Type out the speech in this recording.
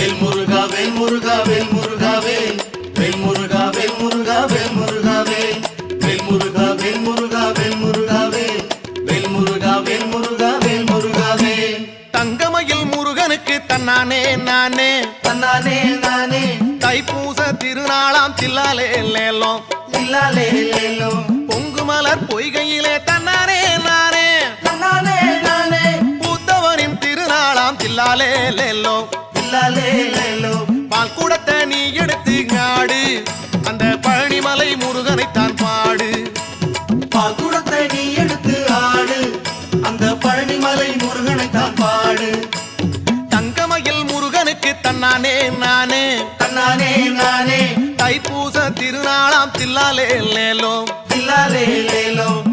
வேல் முருகா வேல் முருகா வேல் முருகா வேல் வேல் முருகா வேல் முருகா வேல் முருகா வேல் வேல் முருகா வேல் முருகா வேல் முருகா வேல் வேல் முருகா வேல் முருகா வேல் முருகா வேல் தங்கமயில் முருகனுக்கு தன்னானே நானே தன்னானே நானே தைப்பூச திருநாளாம் தில்லாலே லேலோம் தில்லாலே லேலோம் பொங்கு மலர் பொய்கையிலே தன்னானே நானே தன்னானே நானே பூத்தவனின் திருநாளாம் தில்லாலே லேலோம் தில்லாலே லேலோம் பால் கூடத்தை நீ எடுத்து ஆடு அந்த பழனிமலை முருகனைத்தான் பாடு பால்குடத்தை நீ எடுத்து ஆடு அந்த பழனிமலை முருகனைத்தான் பாடு தங்கமயில் முருகனுக்கு தன்னானே நானே தன்னானே நானே தைப்பூச திருநாளாம் தில்லாலே லேலோம் தில்லாலே லேலோம்